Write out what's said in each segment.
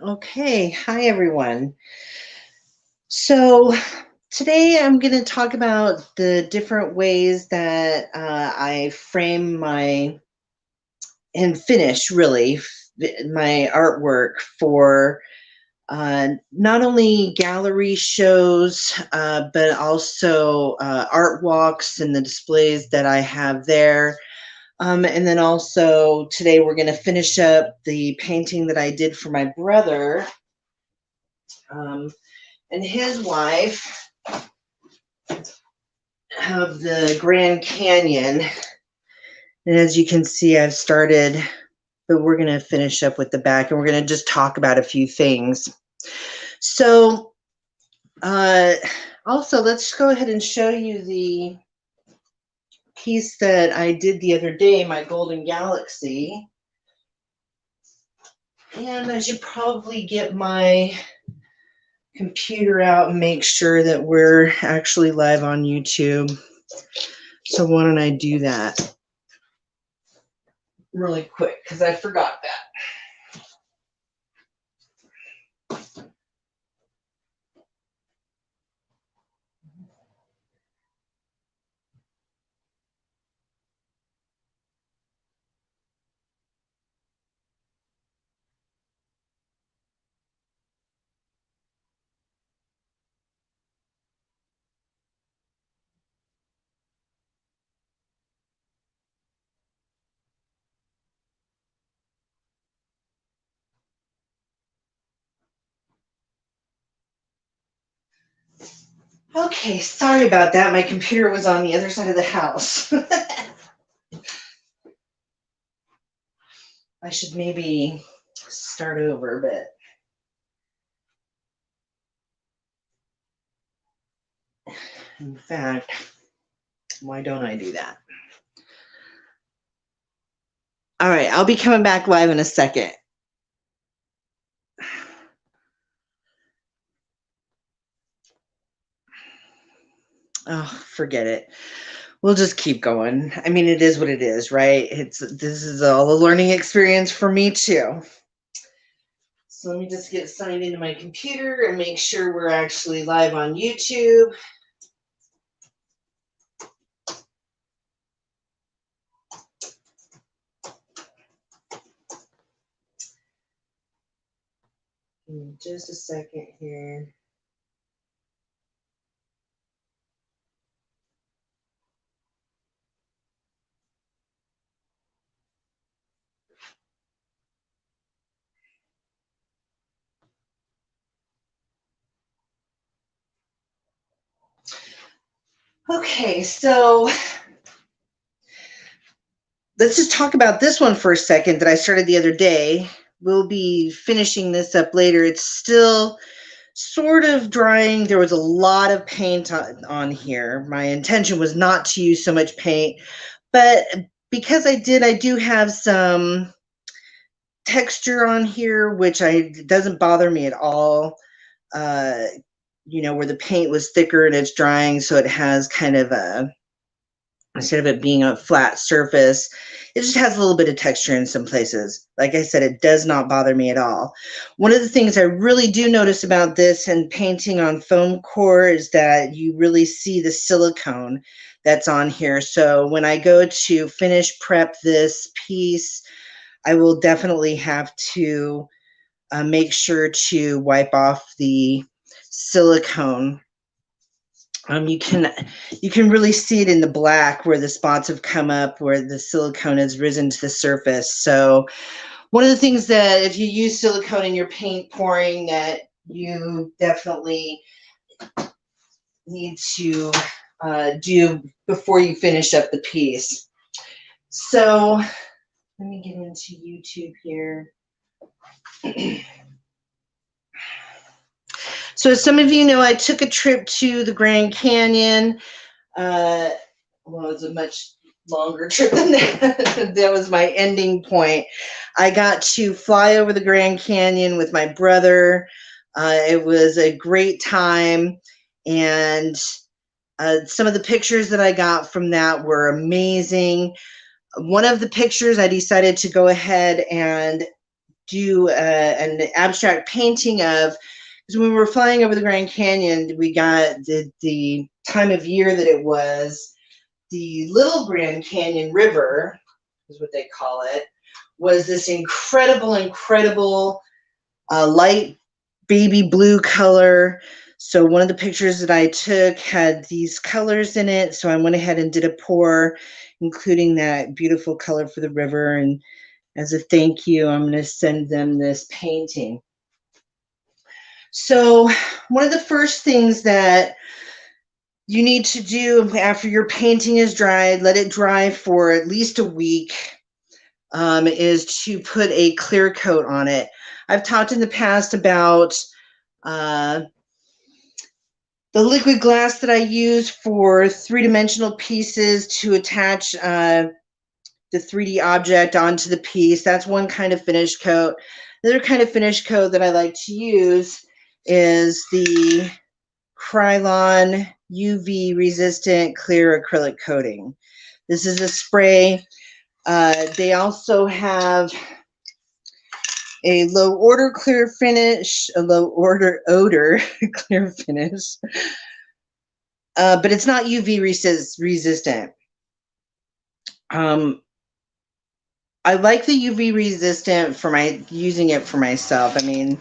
Okay, hi everyone. So today I'm going to talk about the different ways that I frame my and finish really my artwork for not only gallery shows, but also art walks and the displays that I have there. And then also today we're going to finish up the painting that I did for my brother. And his wife of the Grand Canyon. And as you can see, I've started, but we're going to finish up with the back and we're going to just talk about a few things. So also, let's go ahead and show you the piece that I did the other day, my Golden Galaxy. And I should probably get my computer out and make sure that we're actually live on YouTube. So why don't I do that really quick because I forgot that. Okay, sorry about that. My computer was on the other side of the house. I should maybe start over, but in fact, why don't I do that? All right, I'll be coming back live in a second. Oh, forget it. We'll just keep going. I mean, it is what it is, right? This is all a learning experience for me too. So let me just get signed into my computer and make sure we're actually live on YouTube. Just a second here. Okay, so let's just talk about this one for a second that I started the other day. We'll be finishing this up later. It's still sort of drying. There was a lot of paint on here. My intention was not to use so much paint, but because I do have some texture on here, which doesn't bother me at all. Where the paint was thicker and it's drying, so it has kind of instead of it being a flat surface, it just has a little bit of texture in some places. Like I said, it does not bother me at all. One of the things I really do notice about this and painting on foam core is that you really see the silicone that's on here. So when I go to finish prep this piece, I will definitely have to make sure to wipe off the silicone. You can really see it in the black where the spots have come up, where the silicone has risen to the surface. So one of the things that if you use silicone in your paint pouring that you definitely need to do before you finish up the piece. So let me get into YouTube here. So as some of you know, I took a trip to the Grand Canyon. Well, it was a much longer trip than that. That was my ending point. I got to fly over the Grand Canyon with my brother. It was a great time, and some of the pictures that I got from that were amazing. One of the pictures I decided to go ahead and do an abstract painting of, because when we were flying over the Grand Canyon, we got the time of year that it was, the Little Grand Canyon River, is what they call it, was this incredible light baby blue color. So one of the pictures that I took had these colors in it. So I went ahead and did a pour, including that beautiful color for the river. And as a thank you, I'm going to send them this painting. So one of the first things that you need to do after your painting is dried, let it dry for at least a week, is to put a clear coat on it. I've talked in the past about the liquid glass that I use for three-dimensional pieces to attach the 3D object onto the piece. That's one kind of finish coat. The other kind of finish coat that I like to use is the Acrylic UV resistant clear acrylic coating. This is a spray. They also have a low order clear finish, a low order odor clear finish, but it's not UV resistant. I like the UV resistant for using it for myself. I mean,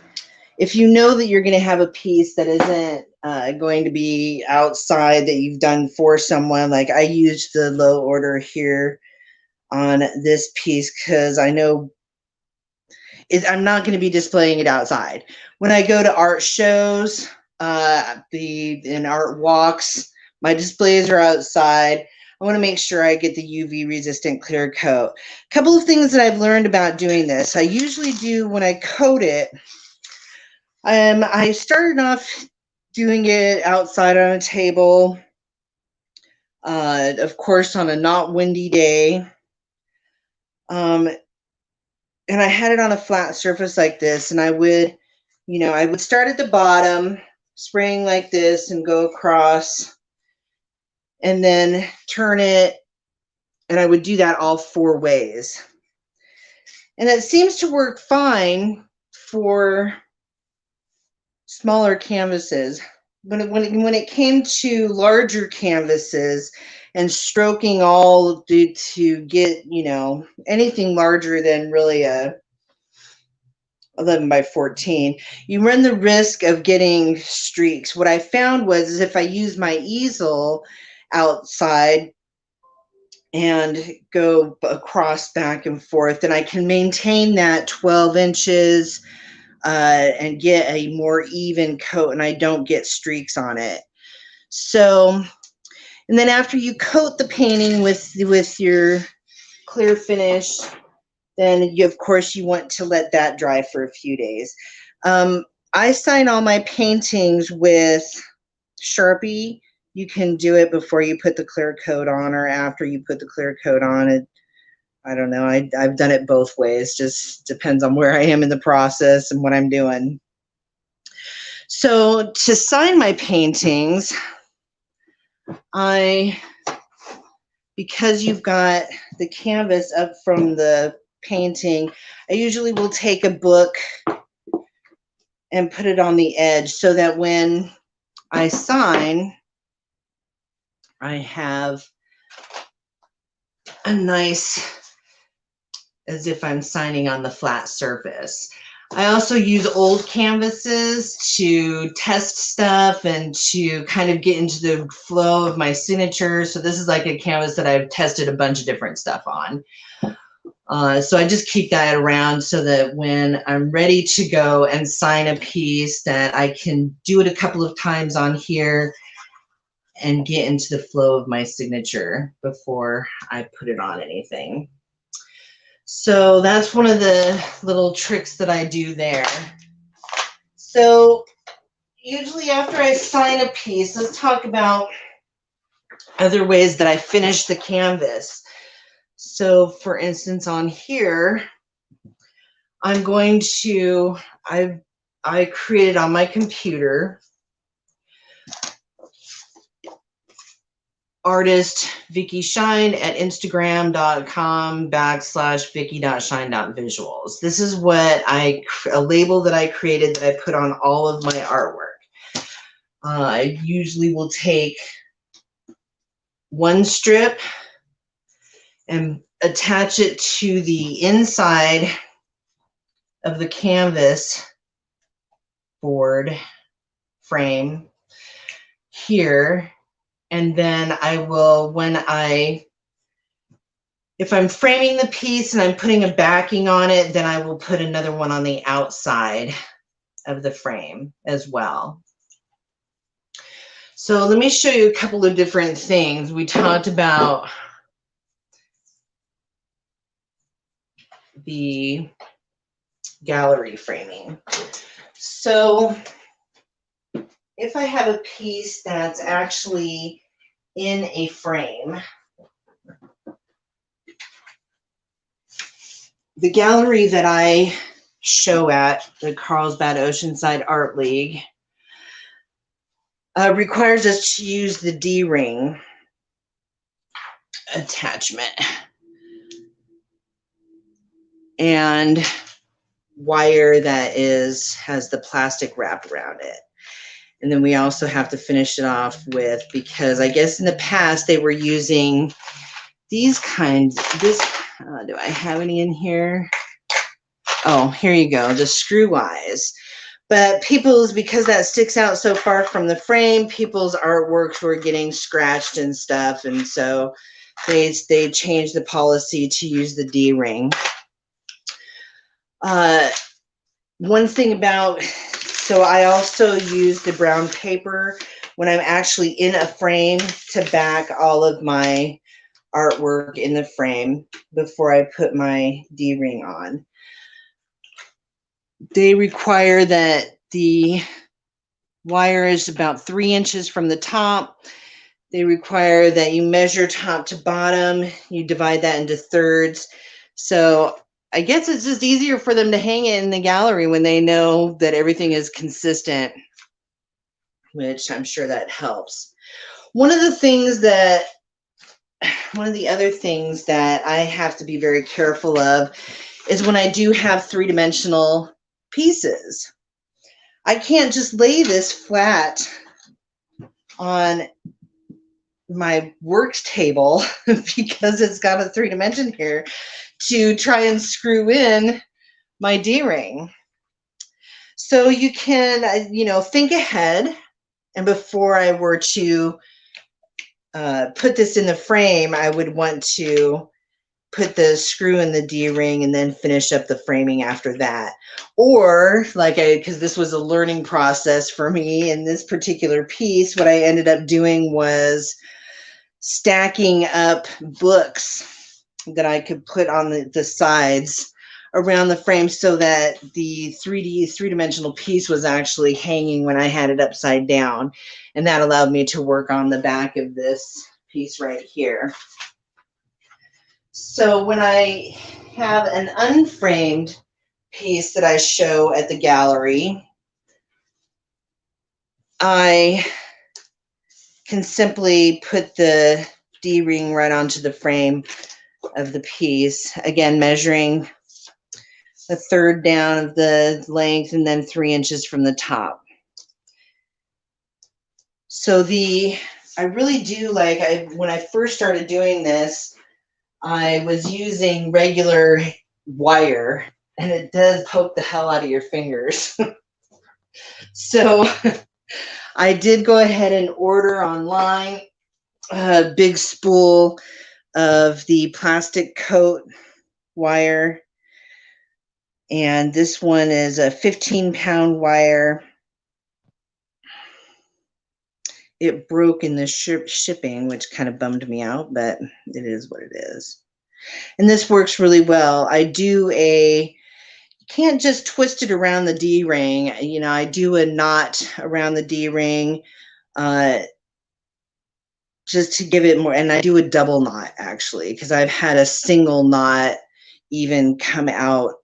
if you know that you're going to have a piece that isn't going to be outside that you've done for someone, like I used the low order here on this piece because I know I'm not going to be displaying it outside. When I go to art shows, in art walks, my displays are outside. I want to make sure I get the UV resistant clear coat. A couple of things that I've learned about doing this. I usually do when I coat it, I started off doing it outside on a table, of course on a not windy day. And I had it on a flat surface like this, and I would start at the bottom, spraying like this and go across, and then turn it, and I would do that all 4 ways. And it seems to work fine for smaller canvases. When it came to larger canvases and stroking all to get, anything larger than really a 11 by 14, you run the risk of getting streaks. What I found was if I use my easel outside and go across back and forth, then I can maintain that 12 inches and get a more even coat, and I don't get streaks on it. So, and then after you coat the painting with your clear finish, then of course you want to let that dry for a few days. I sign all my paintings with Sharpie. You can do it before you put the clear coat on or after you put the clear coat on. I don't know. I've done it both ways. Just depends on where I am in the process and what I'm doing. So to sign my paintings, because you've got the canvas up from the painting, I usually will take a book and put it on the edge so that when I sign, I have a nice, as if I'm signing on the flat surface. I also use old canvases to test stuff and to kind of get into the flow of my signature. So this is like a canvas that I've tested a bunch of different stuff on. So I just keep that around so that when I'm ready to go and sign a piece that I can do it a couple of times on here and get into the flow of my signature before I put it on anything. So that's one of the little tricks that I do there. So usually after I sign a piece, let's talk about other ways that I finish the canvas. So for instance, on here, I'm going to, I created on my computer artist Vicky Shine at instagram.com/vicky.shine.visuals. This is what a label that I created that I put on all of my artwork. I usually will take one strip and attach it to the inside of the canvas board frame here. And then I will, if I'm framing the piece and I'm putting a backing on it, then I will put another one on the outside of the frame as well. So let me show you a couple of different things. We talked about the gallery framing. So if I have a piece that's actually in a frame, the gallery that I show at the Carlsbad Oceanside Art League requires us to use the D-ring attachment and wire that has the plastic wrapped around it. And then we also have to finish it off with, because I guess in the past they were using these kinds, do I have any in here? Oh, here you go, the screw eyes. But because that sticks out so far from the frame, people's artworks were getting scratched and stuff. And so they changed the policy to use the D-ring. One thing so I also use the brown paper when I'm actually in a frame to back all of my artwork in the frame before I put my D-ring on. They require that the wire is about 3 inches from the top. They require that you measure top to bottom. You divide that into thirds. So I guess it's just easier for them to hang it in the gallery when they know that everything is consistent, which I'm sure that helps. One of the other things that I have to be very careful of is when I do have three-dimensional pieces. I can't just lay this flat on my work table because it's got a 3-dimension here to try and screw in my D-ring. So you can, think ahead. And before I were to put this in the frame, I would want to put the screw in the D-ring and then finish up the framing after that. Or because this was a learning process for me in this particular piece, what I ended up doing was stacking up books that I could put on the sides around the frame so that the three-dimensional piece was actually hanging when I had it upside down. And that allowed me to work on the back of this piece right here. So when I have an unframed piece that I show at the gallery, I can simply put the D-ring right onto the frame of the piece, again measuring a third down of the length and then 3 inches from the top. So I really do when I first started doing this, I was using regular wire, and it does poke the hell out of your fingers. So I did go ahead and order online a big spool of the plastic coat wire. And this one is a 15-pound wire. It broke in the shipping, which kind of bummed me out, but it is what it is. And this works really well. You can't just twist it around the D-ring. I do a knot around the D-ring just to give it more, and I do a double knot actually, because I've had a single knot even come out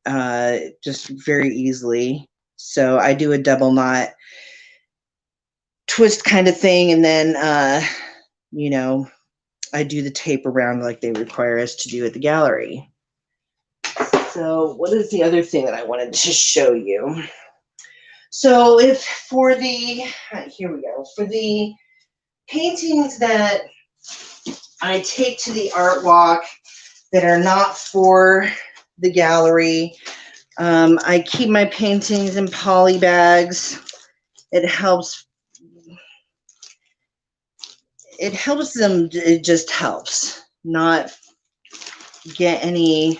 just very easily. So I do a double knot twist kind of thing, and then I do the tape around like they require us to do at the gallery. So what is the other thing that I wanted to show you? So if for the, here we go, for the paintings that I take to the art walk that are not for the gallery, I keep my paintings in poly bags. It helps them, it just helps not get any,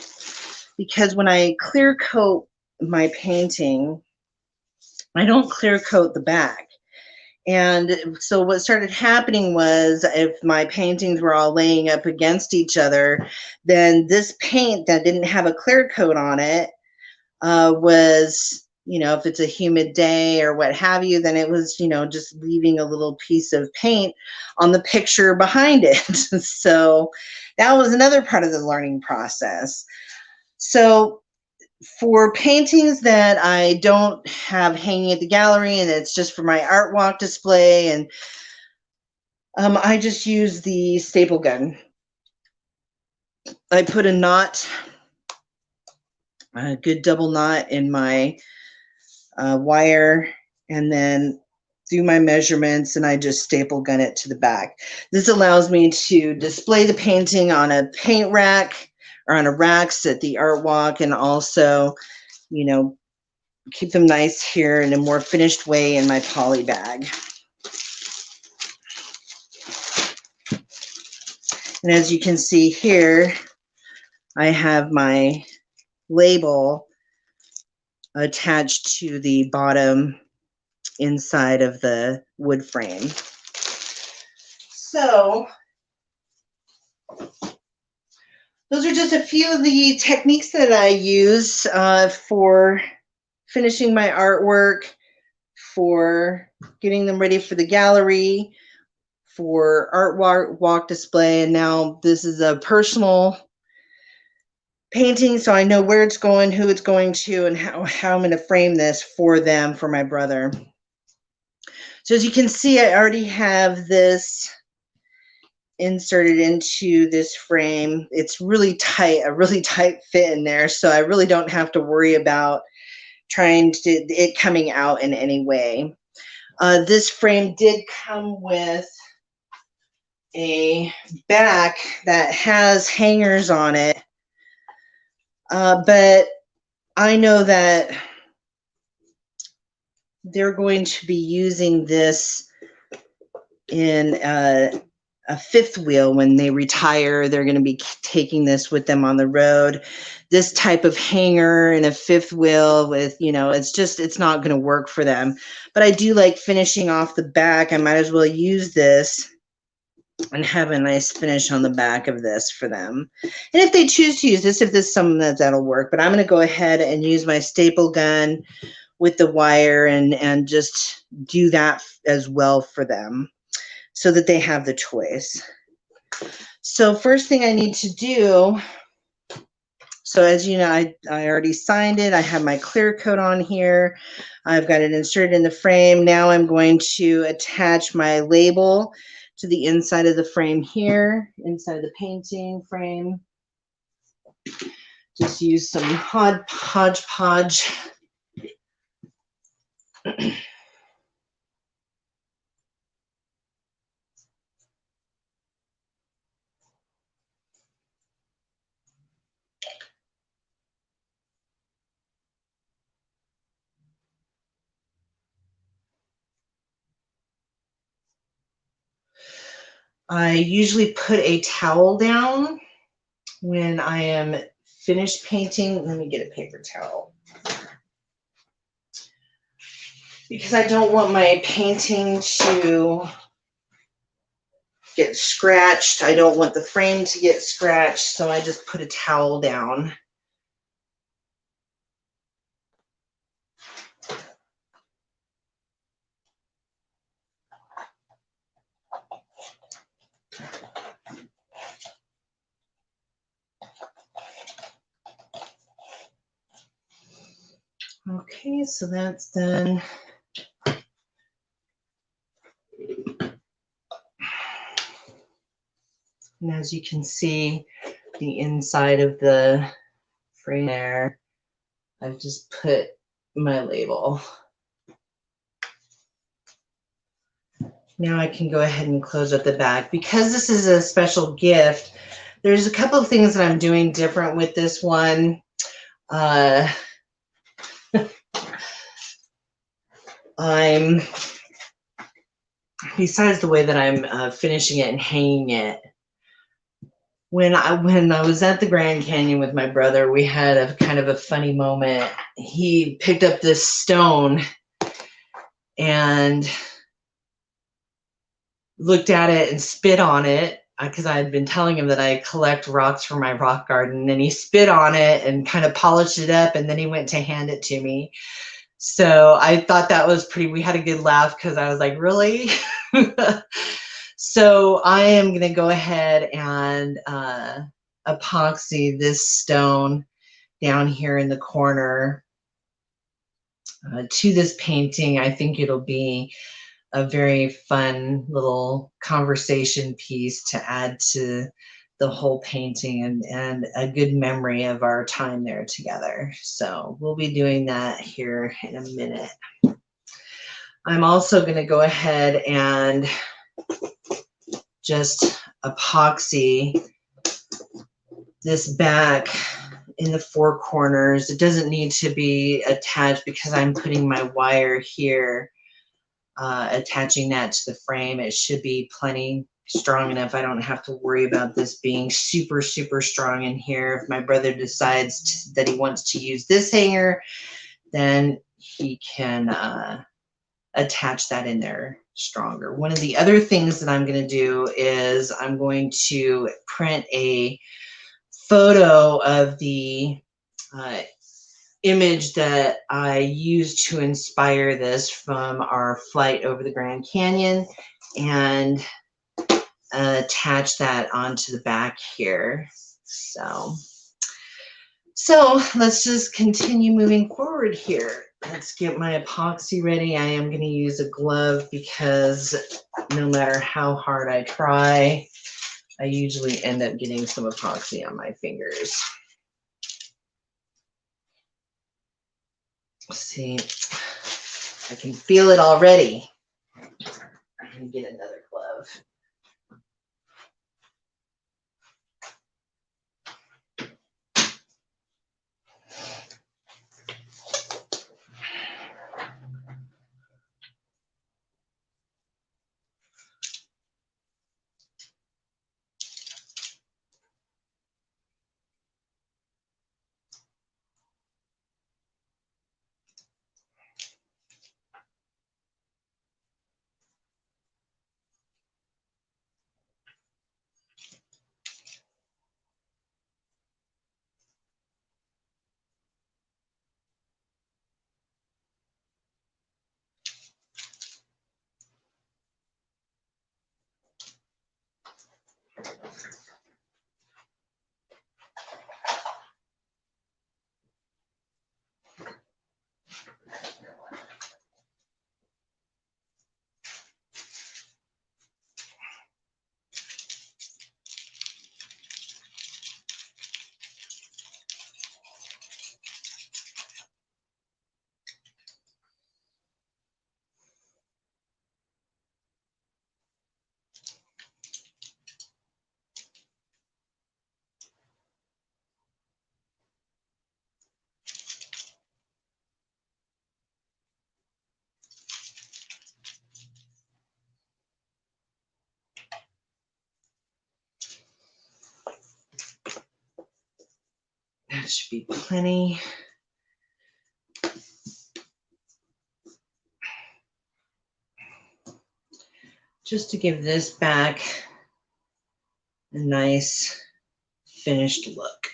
because when I clear coat my painting, I don't clear coat the back. And so what started happening was if my paintings were all laying up against each other, then this paint that didn't have a clear coat on it was, you know, if it's a humid day or what have you, then it was, you know, just leaving a little piece of paint on the picture behind it. So that was another part of the learning process. So for paintings that I don't have hanging at the gallery and it's just for my art walk display, and I just use the staple gun. I put a knot, a good double knot in my wire, and then do my measurements, and I just staple gun it to the back. This allows me to display the painting on a paint rack or on a racks at the art walk, and also, you know, keep them nice here in a more finished way in my poly bag. And as you can see here, I have my label attached to the bottom inside of the wood frame. So those are just a few of the techniques that I use for finishing my artwork, for getting them ready for the gallery, for art walk display. And now this is a personal painting, so I know where it's going, who it's going to, and how I'm going to frame this for them, for my brother. So as you can see, I already have this inserted into this frame. It's really tight, a really tight fit in there, so I really don't have to worry about trying to it coming out in any way. This frame did come with a back that has hangers on it, but I know that they're going to be using this in a fifth wheel when they retire. They're going to be taking this with them on the road. This type of hanger and a fifth wheel with, you know, it's not going to work for them. But I do like finishing off the back. I might as well use this and have a nice finish on the back of this for them. And if they choose to use this, if this is something that'll work, but I'm going to go ahead and use my staple gun with the wire and just do that as well for them, so that they have the choice. So first thing I need to do, so as you know, I already signed it. I have my clear coat on here. I've got it inserted in the frame. Now I'm going to attach my label to the inside of the frame here, inside of the painting frame. Just use some hodgepodge. I usually put a towel down when I am finished painting. Let me get a paper towel, because I don't want my painting to get scratched. I don't want the frame to get scratched, so I just put a towel down. Okay, so that's done. And as you can see, the inside of the frame there, I've just put my label. Now I can go ahead and close up the back. Because this is a special gift, there's a couple of things that I'm doing different with this one. I'm, besides the way that I'm finishing it and hanging it, when I was at the Grand Canyon with my brother, we had a kind of a funny moment. He picked up this stone and looked at it and spit on it, because I had been telling him that I collect rocks for my rock garden, and he spit on it and kind of polished it up, and then he went to hand it to me. So I thought that was pretty, we had a good laugh because I was like, really? So I am going to go ahead and epoxy this stone down here in the corner to this painting. I think it'll be a very fun little conversation piece to add to the whole painting, and a good memory of our time there together. So we'll be doing that here in a minute. I'm also going to go ahead and just epoxy this back in the four corners. It doesn't need to be attached because I'm putting my wire here, attaching that to the frame. It should be plenty strong enough. I don't have to worry about this being super, super strong in here. If my brother decides that he wants to use this hanger, then he can attach that in there stronger. One of the other things that I'm going to do is I'm going to print a photo of the image that I used to inspire this from our flight over the Grand Canyon, and attach that onto the back here. So let's just continue moving forward here. Let's get my epoxy ready. I am going to use a glove because no matter how hard I try, I usually end up getting some epoxy on my fingers. See, I can feel it already. I'm going to get another glove. That should be plenty. Just to give this back a nice finished look.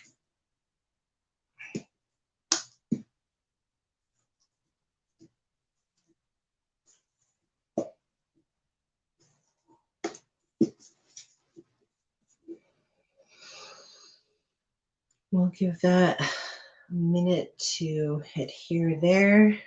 We'll give that a minute to adhere there.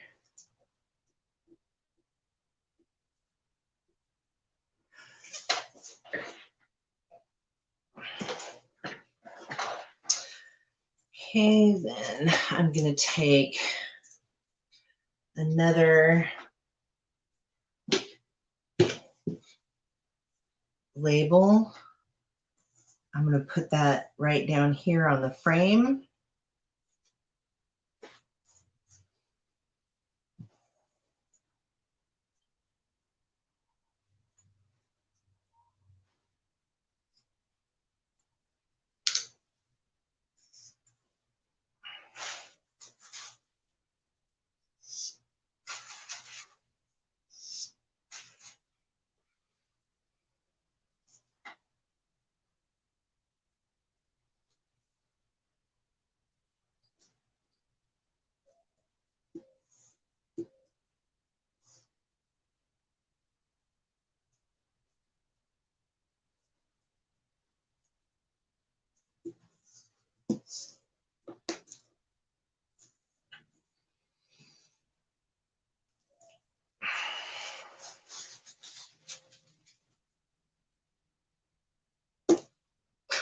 Okay, then I'm going to take another label. I'm going to put that right down here on the frame.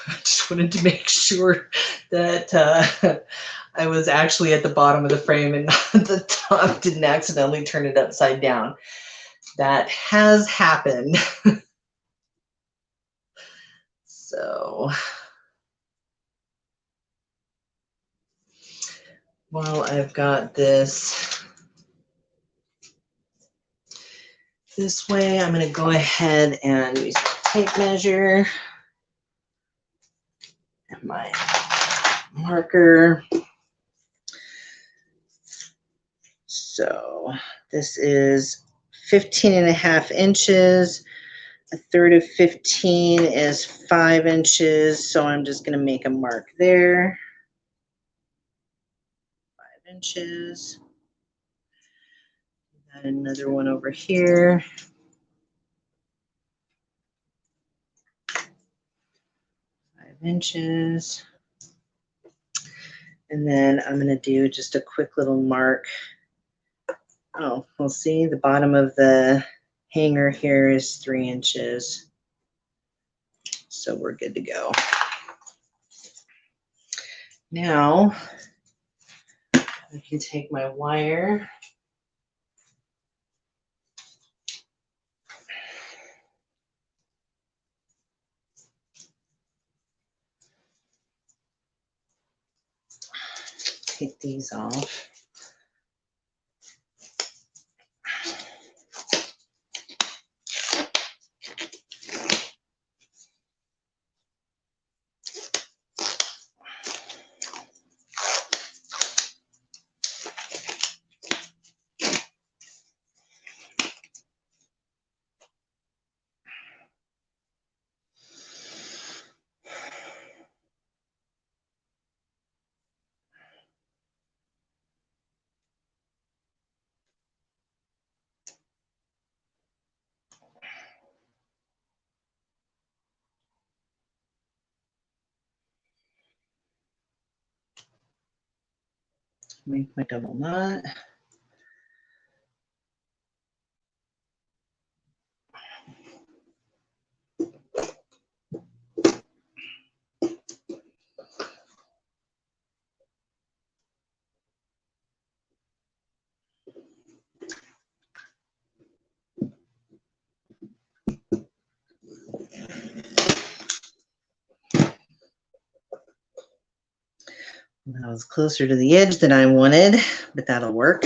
I just wanted to make sure that I was actually at the bottom of the frame and not at the top, didn't accidentally turn it upside down. That has happened. So while I've got this way, I'm going to go ahead and use my tape measure and my marker. So this is 15.5 inches. A third of 15 is 5 inches. So I'm just going to make a mark there. 5 inches. And another one over here. 5 inches. And then I'm going to do just a quick little mark. Oh, we'll see the bottom of the hanger here is 3 inches. So we're good to go. Now I can take my wire. Take these off. Make my double knot. That was closer to the edge than I wanted, but that'll work.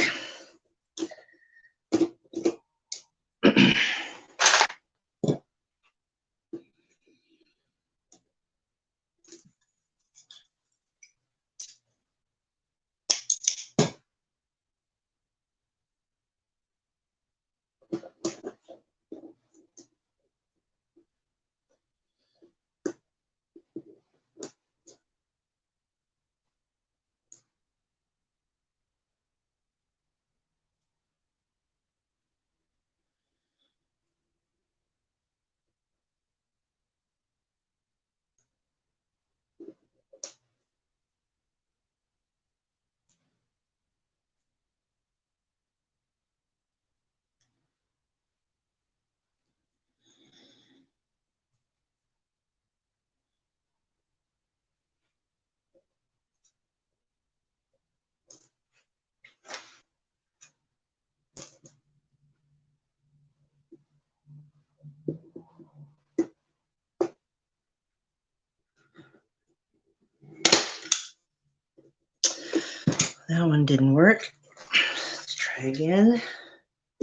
That one didn't work. Let's try again.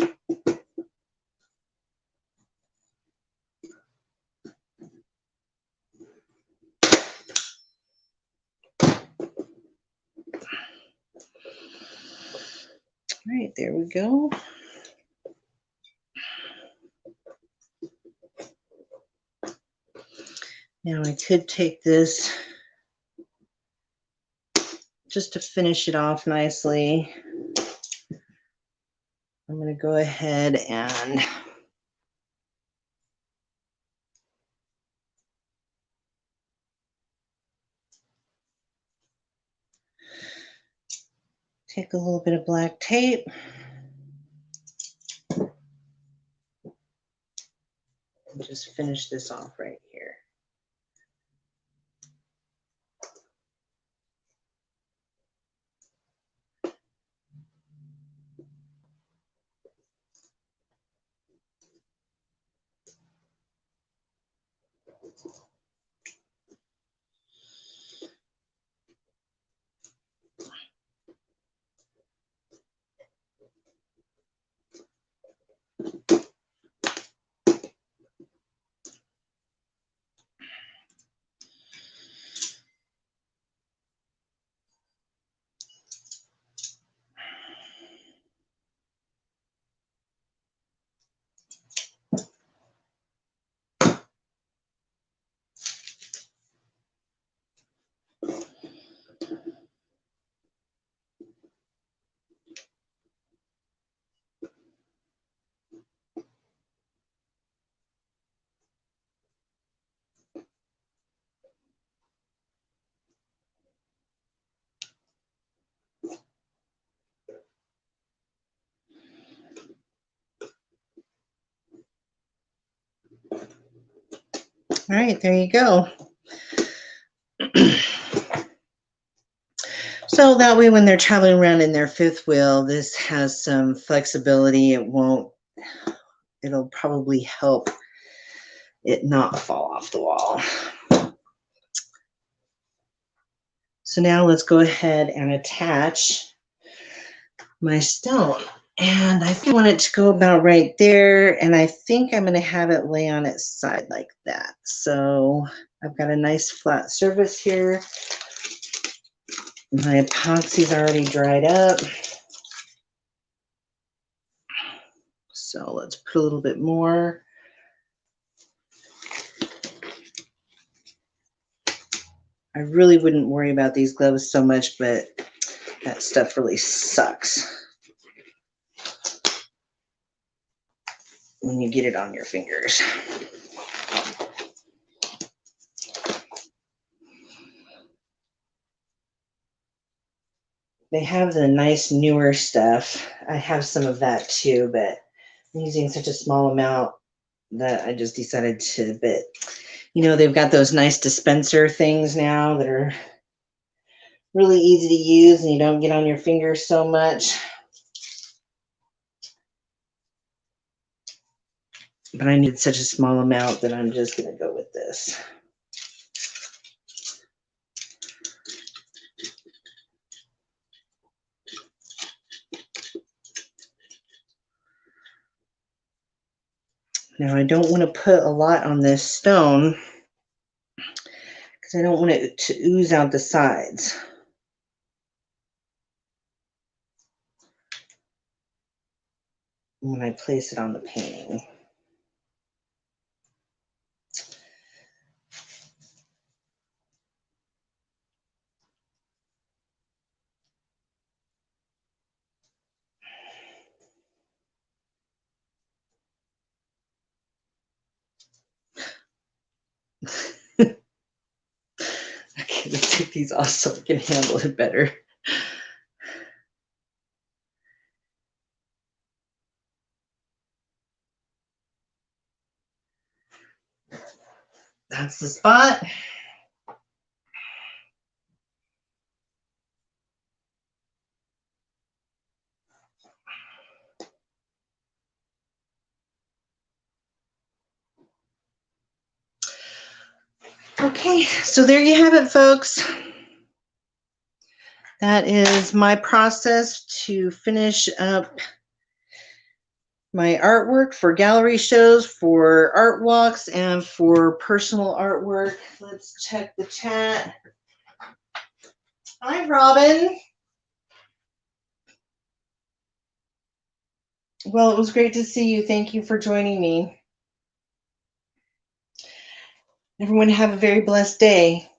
All right, there we go. Now I could take this just to finish it off nicely. I'm going to go ahead and take a little bit of black tape. And just finish this off right here. All right, there you go. So that way when they're traveling around in their fifth wheel, this has some flexibility. It'll probably help it not fall off the wall. So now let's go ahead and attach my stone. And I think I want it to go about right there. And I think I'm going to have it lay on its side like that. So I've got a nice flat surface here. My epoxy's already dried up. So let's put a little bit more. I really wouldn't worry about these gloves so much, but that stuff really sucks when you get it on your fingers. They have the nice newer stuff. I have some of that too, but I'm using such a small amount that I just decided to, but you know, they've got those nice dispenser things now that are really easy to use and you don't get on your fingers so much. But I need such a small amount that I'm just going to go with this. Now I don't want to put a lot on this stone because I don't want it to ooze out the sides. When I place it on the painting. Okay, let's take these off so I can handle it better. That's the spot. Okay, so there you have it, folks. that is my process to finish up my artwork for gallery shows, for art walks, and for personal artwork. Let's check the chat. Hi, Robin. Well, it was great to see you. Thank you for joining me. Everyone have a very blessed day.